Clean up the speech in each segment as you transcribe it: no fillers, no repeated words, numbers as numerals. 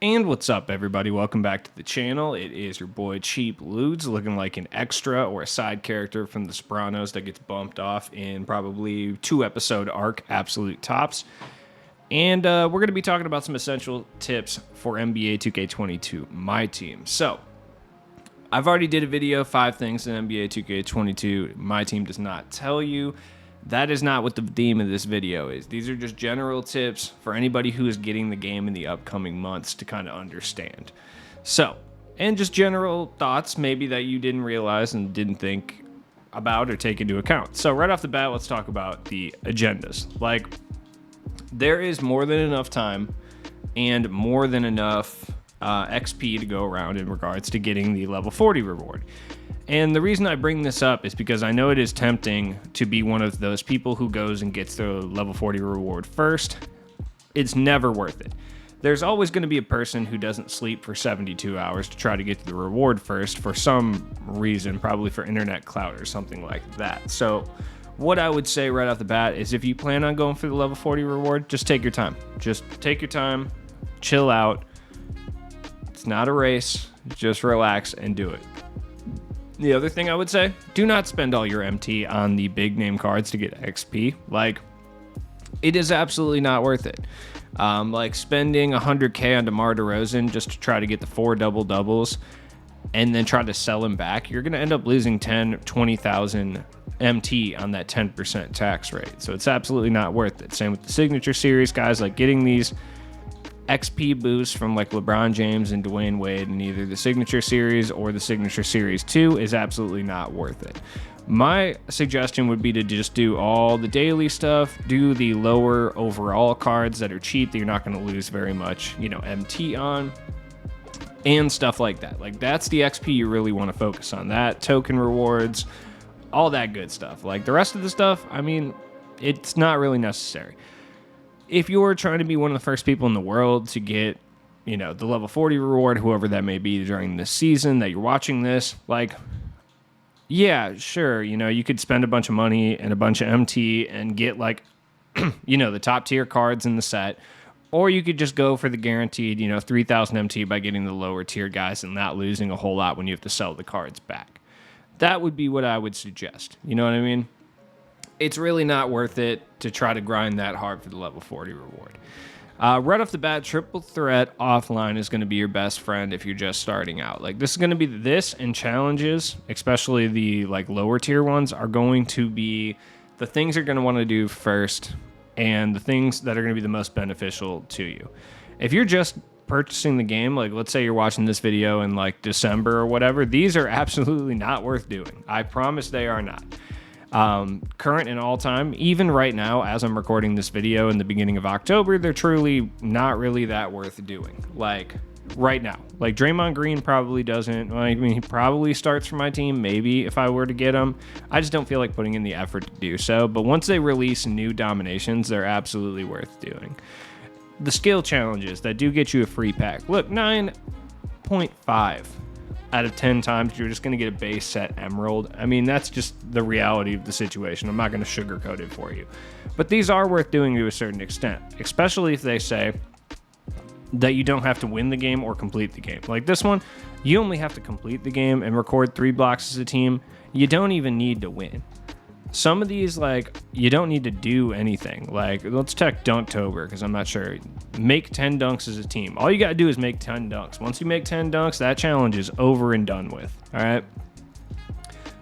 And what's up, everybody? Welcome back to the channel. It is your boy Cheap Ludes, looking like an extra or a side character from The Sopranos that gets bumped off in probably 2 episode arc, Absolute Tops. And we're going to be talking about some essential tips for NBA 2K22, my team. So, I've already did a video, 5 things in NBA 2K22 my team does not tell you. That is not what the theme of this video is. These are just general tips for anybody who is getting the game in the upcoming months to kind of understand. So, and just general thoughts maybe that you didn't realize and didn't think about or take into account. So right off the bat, let's talk about the agendas. Like, there is more than enough time and more than enough XP to go around in regards to getting the level 40 reward. And the reason I bring this up is because I know it is tempting to be one of those people who goes and gets the level 40 reward first. It's never worth it. There's always going to be a person who doesn't sleep for 72 hours to try to get to the reward first for some reason, probably for internet clout or something like that. So what I would say right off the bat is if you plan on going for the level 40 reward, just take your time. Just take your time, chill out. It's not a race. Just relax and do it. The other thing I would say, do not spend all your MT on the big name cards to get XP. Like, it is absolutely not worth it. Like spending 100K on DeMar DeRozan just to try to get the 4 double-doubles and then try to sell him back, you're going to end up losing 10, 20,000 MT on that 10% tax rate. So it's absolutely not worth it. Same with the Signature Series, guys. Like, getting these XP boosts from like LeBron James and Dwayne Wade in either the Signature Series or the Signature Series 2 is absolutely not worth it. My suggestion would be to just do all the daily stuff, do the lower overall cards that are cheap that you're not going to lose very much, MT on, and stuff like that. Like, that's the XP you really want to focus on. That, token rewards, all that good stuff. Like, the rest of the stuff, I mean, it's not really necessary. If you're trying to be one of the first people in the world to get, the level 40 reward, whoever that may be during this season that you're watching this, like, yeah, sure, you could spend a bunch of money and a bunch of MT and get, like, the top tier cards in the set, or you could just go for the guaranteed, 3,000 MT by getting the lower tier guys and not losing a whole lot when you have to sell the cards back. That would be what I would suggest. You know what I mean? It's really not worth it to try to grind that hard for the level 40 reward. Right off the bat, Triple Threat offline is going to be your best friend if you're just starting out. Like, this is going to be this, and challenges, especially the like lower tier ones, are going to be the things you're going to want to do first and the things that are going to be the most beneficial to you. If you're just purchasing the game, like let's say you're watching this video in like December or whatever, these are absolutely not worth doing. I promise they are not. Current and all time, even right now as I'm recording this video in the beginning of October, they're truly not really that worth doing. Like, right now, like Draymond Green probably doesn't, I mean, he probably starts for my team maybe if I were to get him. I just don't feel like putting in the effort to do so, but once they release new dominations, they're absolutely worth doing. The skill challenges that do get you a free pack, look, 9.5 out of 10 times you're just going to get a base set emerald. I mean, that's just the reality of the situation. I'm not going to sugarcoat it for you. But these are worth doing to a certain extent, especially if they say that you don't have to win the game or complete the game. Like this one, you only have to complete the game and record 3 blocks as a team. You don't even need to win. Some of these, like, you don't need to do anything. Like, let's check Dunktober, because I'm not sure. Make 10 dunks as a team. All you got to do is make 10 dunks. Once you make 10 dunks, that challenge is over and done with. All right?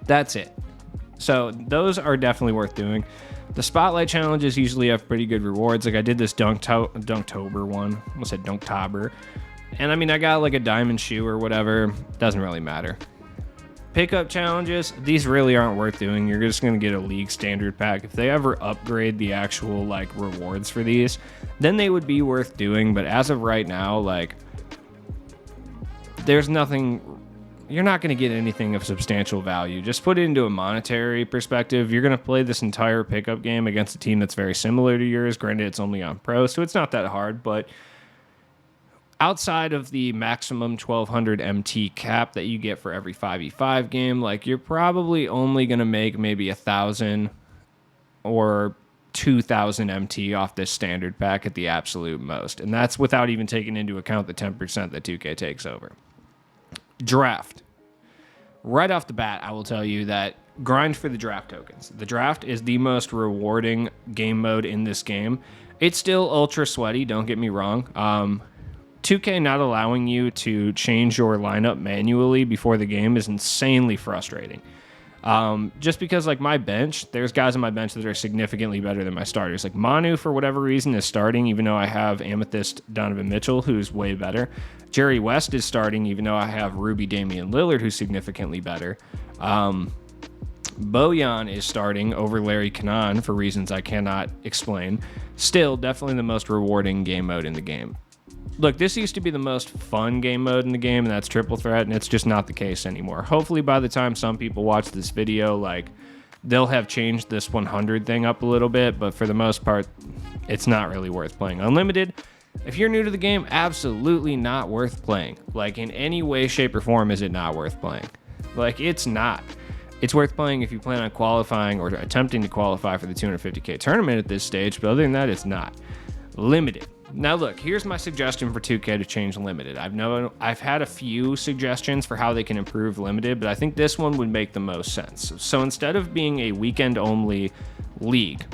That's it. So those are definitely worth doing. The Spotlight challenges usually have pretty good rewards. Like, I did this Dunktober one. I almost said Dunktober. And, I mean, I got, like, a diamond shoe or whatever. Doesn't really matter. Pickup challenges, these really aren't worth doing. You're just going to get a league standard pack. If they ever upgrade the actual like rewards for these, then they would be worth doing. But as of right now, like, there's nothing, you're not going to get anything of substantial value. Just put it into a monetary perspective. You're going to play this entire pickup game against a team that's very similar to yours. Granted, it's only on pro, so it's not that hard, but outside of the maximum 1200 MT cap that you get for every 5v5 game, like, you're probably only going to make maybe 1,000 or 2,000 MT off this standard pack at the absolute most. And that's without even taking into account the 10% that 2K takes over. Draft. Right off the bat, I will tell you that grind for the draft tokens. The draft is the most rewarding game mode in this game. It's still ultra sweaty, don't get me wrong. 2K not allowing you to change your lineup manually before the game is insanely frustrating. Just because, like, my bench, there's guys on my bench that are significantly better than my starters. Like, Manu, for whatever reason, is starting, even though I have Amethyst Donovan Mitchell, who's way better. Jerry West is starting, even though I have Ruby Damian Lillard, who's significantly better. Bojan is starting over Larry Kanan for reasons I cannot explain. Still, definitely the most rewarding game mode in the game. Look, this used to be the most fun game mode in the game, and that's Triple Threat, and it's just not the case anymore. Hopefully by the time some people watch this video, like, they'll have changed this 100 thing up a little bit, but for the most part, it's not really worth playing. Unlimited, if you're new to the game, absolutely not worth playing. Like, in any way, shape, or form is it not worth playing. Like, it's not. It's worth playing if you plan on qualifying or attempting to qualify for the 250K tournament at this stage, but other than that, it's not. Limited. Now look, here's my suggestion for 2K to change Limited. I've had a few suggestions for how they can improve Limited, but I think this one would make the most sense. So instead of being a weekend-only league,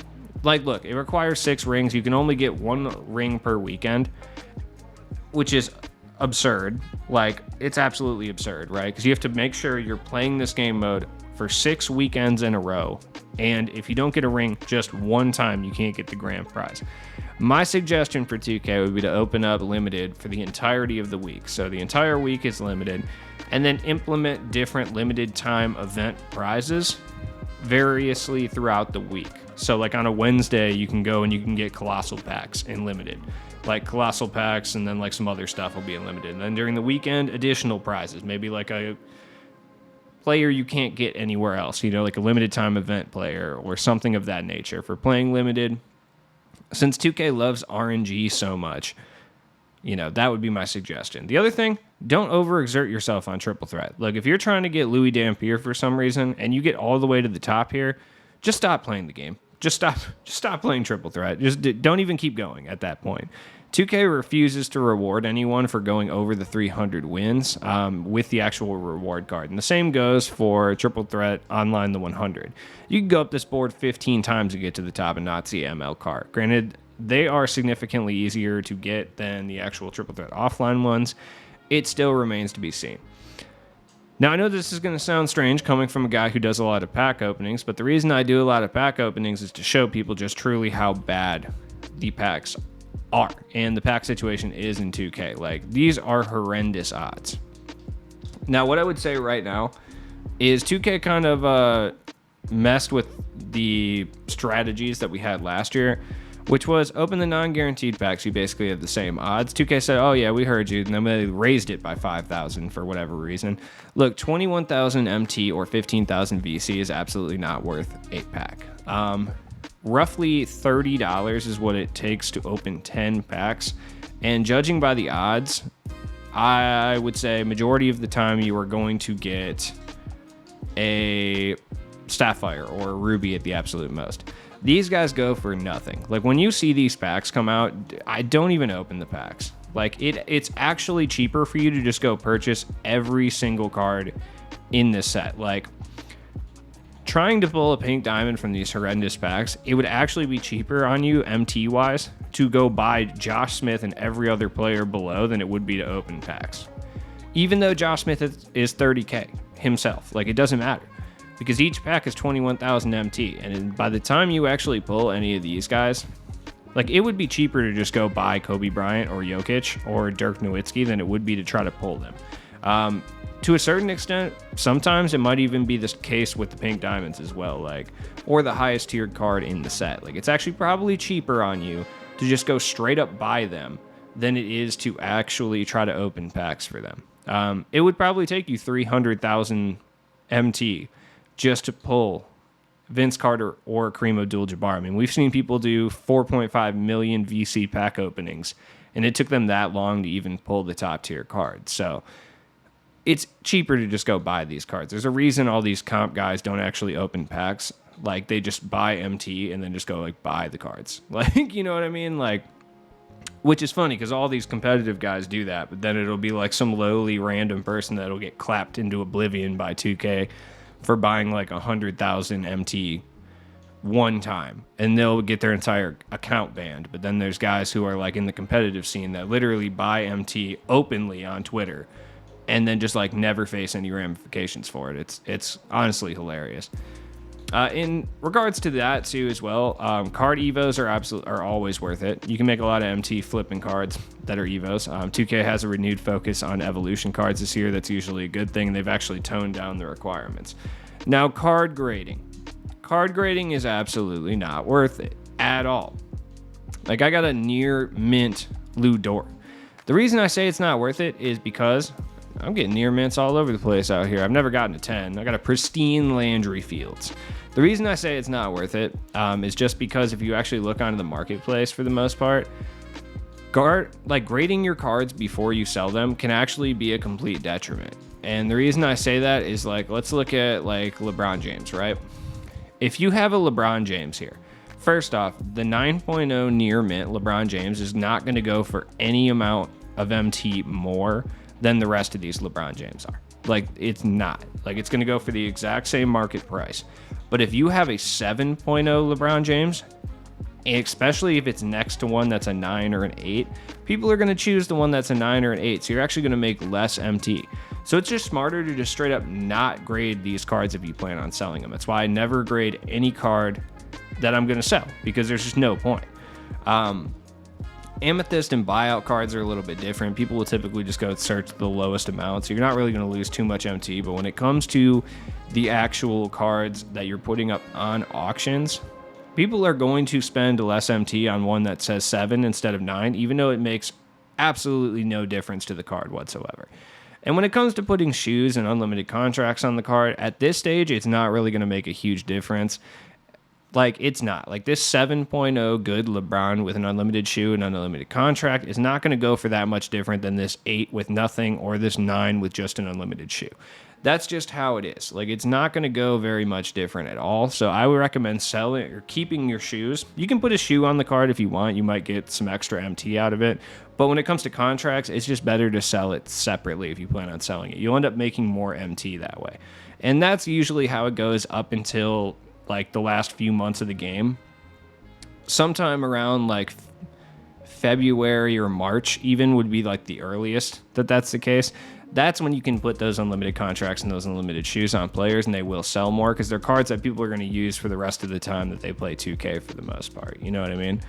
like, look, it requires 6 rings. You can only get 1 ring per weekend, which is absurd. Like, it's absolutely absurd, right? Because you have to make sure you're playing this game mode for 6 weekends in a row, and if you don't get a ring just one time, you can't get the grand prize. My suggestion for 2K would be to open up Limited for the entirety of the week. So the entire week is Limited, and then implement different limited time event prizes variously throughout the week. So like on a Wednesday, you can go and you can get Colossal Packs in Limited. Like Colossal Packs, and then like some other stuff will be in Limited. And then during the weekend, additional prizes, maybe like a player you can't get anywhere else, you know, like a limited time event player or something of that nature for playing Limited. Since 2K loves RNG so much, you know, that would be my suggestion. The other thing, don't overexert yourself on Triple Threat. Look, if you're trying to get Louis Dampier for some reason and you get all the way to the top here, just stop playing the game. Just stop playing Triple Threat. Just don't even keep going at that point. 2K refuses to reward anyone for going over the 300 wins with the actual reward card. And the same goes for Triple Threat Online the 100. You can go up this board 15 times to get to the top and not see ML card. Granted, they are significantly easier to get than the actual Triple Threat offline ones. It still remains to be seen. Now, I know this is going to sound strange coming from a guy who does a lot of pack openings, but the reason I do a lot of pack openings is to show people just truly how bad the packs are, and the pack situation is in 2K. Like, these are horrendous odds. Now, what I would say right now is 2K kind of messed with the strategies that we had last year, which was open the non-guaranteed packs. You basically have the same odds. 2K said, oh yeah, we heard you, and then they raised it by 5,000 for whatever reason. Look, 21,000 MT or 15,000 VC is absolutely not worth 8-pack. Roughly $30 is what it takes to open 10 packs, and judging by the odds, I would say majority of the time you are going to get a Sapphire or a Ruby at the absolute most. These guys go for nothing. Like, when you see these packs come out, I don't even open the packs. Like, it's actually cheaper for you to just go purchase every single card in this set. Like, trying to pull a pink diamond from these horrendous packs, it would actually be cheaper on you MT-wise to go buy Josh Smith and every other player below than it would be to open packs. Even though Josh Smith is 30K himself, like, it doesn't matter. Because each pack is 21,000 MT, and by the time you actually pull any of these guys, like, it would be cheaper to just go buy Kobe Bryant or Jokic or Dirk Nowitzki than it would be to try to pull them. To a certain extent, sometimes it might even be the case with the pink diamonds as well, like, or the highest tiered card in the set. Like, it's actually probably cheaper on you to just go straight up buy them than it is to actually try to open packs for them. It would probably take you 300,000 MT just to pull Vince Carter or Kareem Abdul-Jabbar. I mean, we've seen people do 4.5 million VC pack openings, and it took them that long to even pull the top tier cards. So it's cheaper to just go buy these cards. There's a reason all these comp guys don't actually open packs. Like they just buy MT and then just go like buy the cards. Like, you know what I mean? Like, which is funny because all these competitive guys do that, but then it'll be like some lowly random person that'll get clapped into oblivion by 2K for buying like 100,000 MT one time, and they'll get their entire account banned. But then there's guys who are like in the competitive scene that literally buy MT openly on Twitter and then just like never face any ramifications for it. It's honestly hilarious. In regards to that too as well, card evos are always worth it. You can make a lot of MT flipping cards that are evos. 2K has a renewed focus on evolution cards this year. That's usually a good thing. They've actually toned down the requirements. Now, card grading. Card grading is absolutely not worth it at all. Like, I got a near mint Lu Dort. The reason I say it's not worth it is because I'm getting near mints all over the place out here. I've never gotten a 10. I got a pristine Landry Fields. The reason I say it's not worth it is just because if you actually look onto the marketplace for the most part, grading your cards before you sell them can actually be a complete detriment. And the reason I say that is like, let's look at like LeBron James, right? If you have a LeBron James here, first off, the 9.0 near mint LeBron James is not going to go for any amount of MT more than the rest of these LeBron James are. Like, it's not. Like, it's going to go for the exact same market price. But if you have a 7.0 LeBron James, especially if it's next to one that's a 9 or an 8, people are going to choose the one that's a 9 or an 8. So you're actually going to make less MT. So it's just smarter to just straight up not grade these cards if you plan on selling them. That's why I never grade any card that I'm going to sell, because there's just no point. Amethyst and buyout cards are a little bit different. People will typically just go search the lowest amount, so you're not really going to lose too much MT. But when it comes to the actual cards that you're putting up on auctions, people are going to spend less MT on one that says 7 instead of 9, even though it makes absolutely no difference to the card whatsoever. And when it comes to putting shoes and unlimited contracts on the card, at this stage, it's not really going to make a huge difference. Like, it's not. Like, this 7.0 good LeBron with an unlimited shoe and unlimited contract is not going to go for that much different than this 8 with nothing or this 9 with just an unlimited shoe. That's just how it is. Like, it's not going to go very much different at all. So I would recommend selling or keeping your shoes. You can put a shoe on the card if you want. You might get some extra MT out of it. But when it comes to contracts, it's just better to sell it separately if you plan on selling it. You'll end up making more MT that way. And that's usually how it goes up until like the last few months of the game. Sometime around like February or March even would be like the earliest that's the case. That's when you can put those unlimited contracts and those unlimited shoes on players, and they will sell more because they're cards that people are going to use for the rest of the time that they play 2K for the most part. You know what I mean?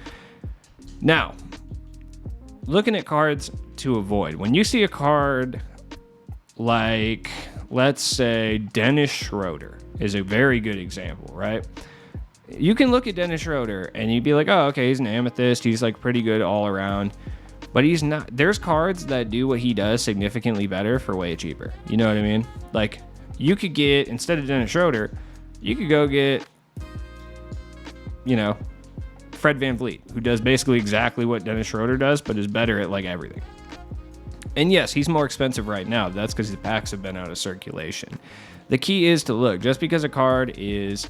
Now, looking at cards to avoid. When you see a card like, let's say, Dennis Schroeder is a very good example, right? You can look at Dennis Schroeder and you'd be like, oh, okay, he's an amethyst. He's like pretty good all around. But he's not. There's cards that do what he does significantly better for way cheaper. You know what I mean? Like, you could get, instead of Dennis Schroeder, you could go get, you know, Fred VanVleet, who does basically exactly what Dennis Schroeder does, but is better at like everything. And yes, he's more expensive right now. That's because the packs have been out of circulation. The key is to look. Just because a card is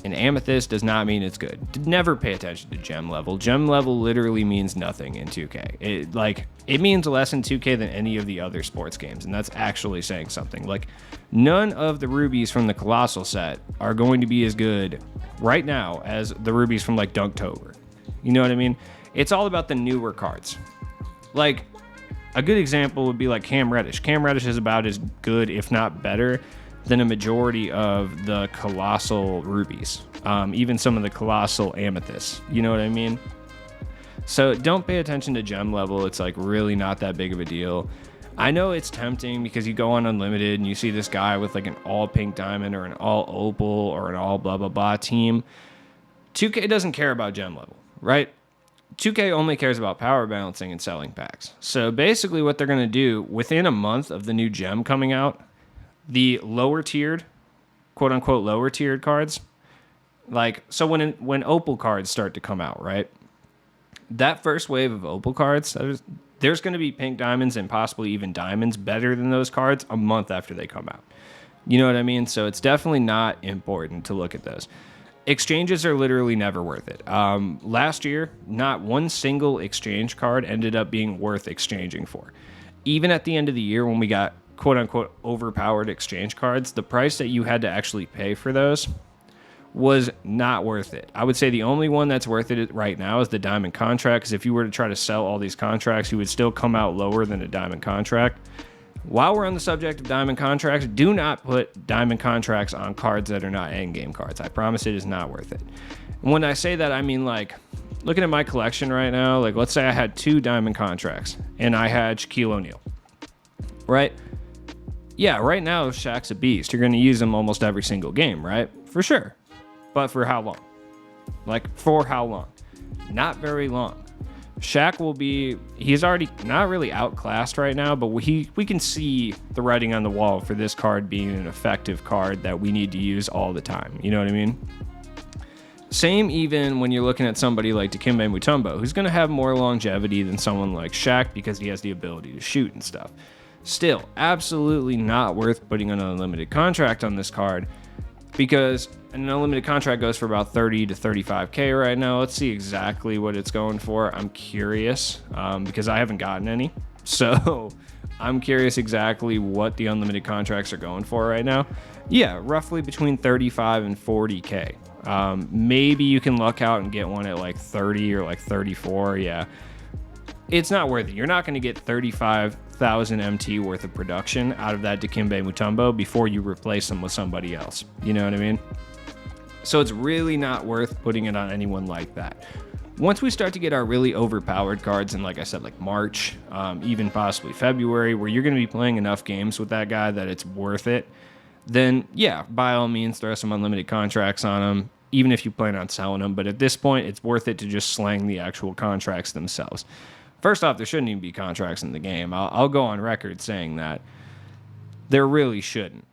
an amethyst does not mean it's good. Never pay attention to gem level. Gem level literally means nothing in 2K. It means less in 2K than any of the other sports games, and that's actually saying something. Like, none of the rubies from the Colossal set are going to be as good right now as the rubies from like Dunktober. You know what I mean? It's all about the newer cards. Like, a good example would be like Cam Reddish. Cam Reddish is about as good, if not better, than a majority of the Colossal rubies, even some of the Colossal amethysts. You know what I mean? So don't pay attention to gem level. It's like really not that big of a deal. I know it's tempting because you go on Unlimited and you see this guy with like an all pink diamond or an all opal or an all blah blah blah team. 2K doesn't care about gem level, right? 2K only cares about power balancing and selling packs. So basically what they're going to do within a month of the new gem coming out, the lower tiered, quote unquote lower tiered cards, like, so when opal cards start to come out, right? That first wave of opal cards, there's going to be pink diamonds and possibly even diamonds better than those cards a month after they come out. You know what I mean? So it's definitely not important to look at those. Exchanges are literally never worth it. Last year, not one single exchange card ended up being worth exchanging for. Even at the end of the year when we got quote unquote overpowered exchange cards, the price that you had to actually pay for those was not worth it. I would say the only one that's worth it right now is the diamond contract, because if you were to try to sell all these contracts, you would still come out lower than a diamond contract. While we're on the subject of diamond contracts, do not put diamond contracts on cards that are not endgame cards. I promise it is not worth it. And when I say that, I mean, like, looking at my collection right now, like, let's say I had 2 diamond contracts and I had Shaquille O'Neal, right? Yeah, right now Shaq's a beast. You're going to use him almost every single game, right? For sure. But for how long? Like, for how long? Not very long. Shaq will be, he's already not really outclassed right now, but we can see the writing on the wall for this card being an effective card that we need to use all the time. You know what I mean? Same even when you're looking at somebody like Dikembe Mutombo, who's going to have more longevity than someone like Shaq because he has the ability to shoot and stuff. Still, absolutely not worth putting an unlimited contract on this card, because an unlimited contract goes for about 30 to 35K right now. Let's see exactly what it's going for. I'm curious because I haven't gotten any. So I'm curious exactly what the unlimited contracts are going for right now. Yeah, roughly between 35 and 40K. Maybe you can luck out and get one at like 30 or like 34. Yeah. It's not worth it. You're not going to get 35,000 MT worth of production out of that Dikembe Mutombo before you replace them with somebody else. You know what I mean? So it's really not worth putting it on anyone like that. Once we start to get our really overpowered cards in, like I said, like March, even possibly February, where you're going to be playing enough games with that guy that it's worth it, then yeah, by all means, throw some unlimited contracts on him, even if you plan on selling them. But at this point, it's worth it to just slang the actual contracts themselves. First off, there shouldn't even be contracts in the game. I'll go on record saying that. There really shouldn't.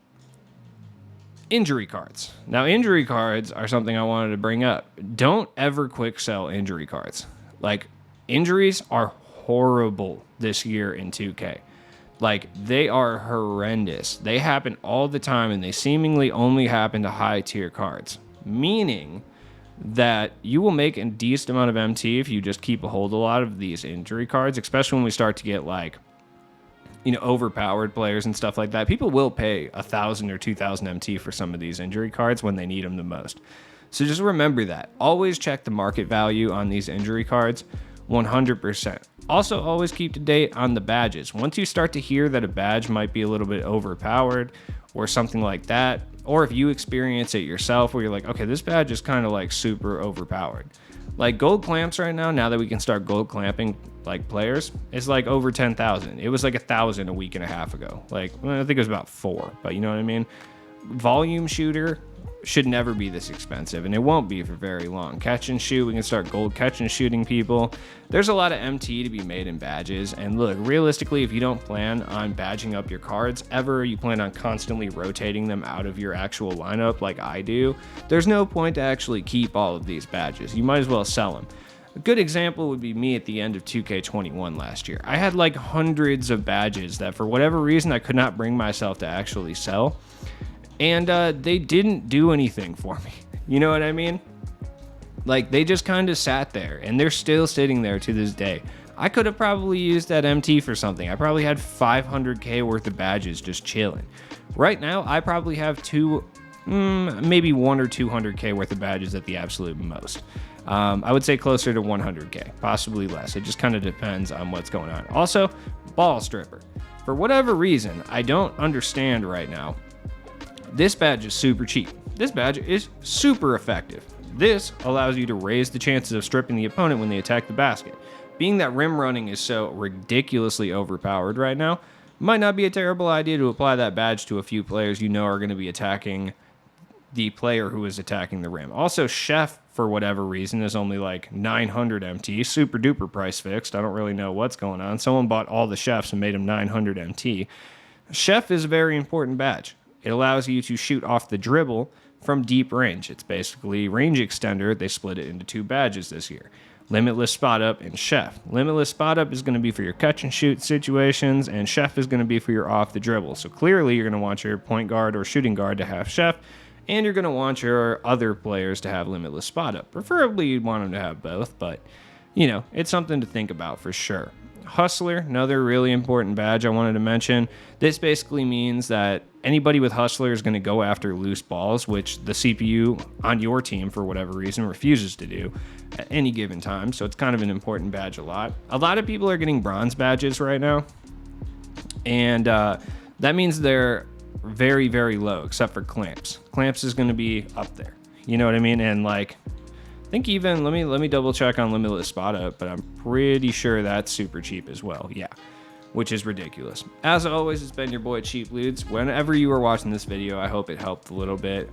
Injury cards. Now, injury cards are something I wanted to bring up. Don't ever quick sell injury cards. Like, injuries are horrible this year in 2K. Like, they are horrendous. They happen all the time, and they seemingly only happen to high tier cards. Meaning that you will make a decent amount of MT if you just keep a hold of a lot of these injury cards, especially when we start to get, like, you know, overpowered players and stuff like that. People will pay 1,000 or 2,000 MT for some of these injury cards when they need them the most. So just remember that. Always check the market value on these injury cards, 100%. Also, always keep to date on the badges. Once you start to hear that a badge might be a little bit overpowered or something like that, or if you experience it yourself where you're like, okay, this badge is kind of like super overpowered. Like gold clamps right now that we can start gold clamping like players, is like over 10,000. It was like 1,000 a week and a half ago. Like, well, I think it was about 4, but you know what I mean? Volume shooter should never be this expensive, and it won't be for very long. Catch and shoot, we can start gold catch and shooting people. There's a lot of MT to be made in badges, and look, realistically, if you don't plan on badging up your cards ever, you plan on constantly rotating them out of your actual lineup like I do, there's no point to actually keep all of these badges. You might as well sell them. A good example would be me at the end of 2K21 last year. I had like hundreds of badges that for whatever reason I could not bring myself to actually sell. And they didn't do anything for me. You know what I mean? Like, they just kind of sat there, and they're still sitting there to this day. I could have probably used that MT for something. I probably had 500K worth of badges just chilling. Right now, I probably have maybe 1 or 200K worth of badges at the absolute most. I would say closer to 100K, possibly less. It just kind of depends on what's going on. Also, ball stripper. For whatever reason, I don't understand right now. This badge is super cheap. This badge is super effective. This allows you to raise the chances of stripping the opponent when they attack the basket. Being that rim running is so ridiculously overpowered right now, might not be a terrible idea to apply that badge to a few players you know are going to be attacking the player who is attacking the rim. Also, Chef, for whatever reason, is only like 900 MT. Super duper price fixed. I don't really know what's going on. Someone bought all the Chefs and made them 900 MT. Chef is a very important badge. It allows you to shoot off the dribble from deep range. It's basically range extender. They split it into 2 badges this year. Limitless Spot Up and Chef. Limitless Spot Up is going to be for your catch and shoot situations, and Chef is going to be for your off the dribble. So clearly you're going to want your point guard or shooting guard to have Chef, and you're going to want your other players to have Limitless Spot Up. Preferably you'd want them to have both, but you know, it's something to think about for sure. Hustler, another really important badge I wanted to mention. This basically means that anybody with Hustler is going to go after loose balls, which the CPU on your team, for whatever reason, refuses to do at any given time. So it's kind of an important badge a lot. A lot of people are getting bronze badges right now, and that means they're very, very low, except for Clamps. Clamps is going to be up there. You know what I mean? And like, I think even, let me double check on Limitless Spot Up, but I'm pretty sure that's super cheap as well. Yeah, which is ridiculous. As always, it's been your boy Cheap Ludes. Whenever you are watching this video, I hope it helped a little bit.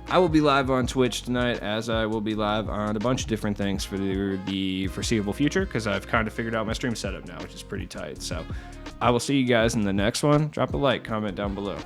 I will be live on Twitch tonight, as I will be live on a bunch of different things for the foreseeable future, because I've kind of figured out my stream setup now, which is pretty tight. So I will see you guys in the next one. Drop a like, comment down below.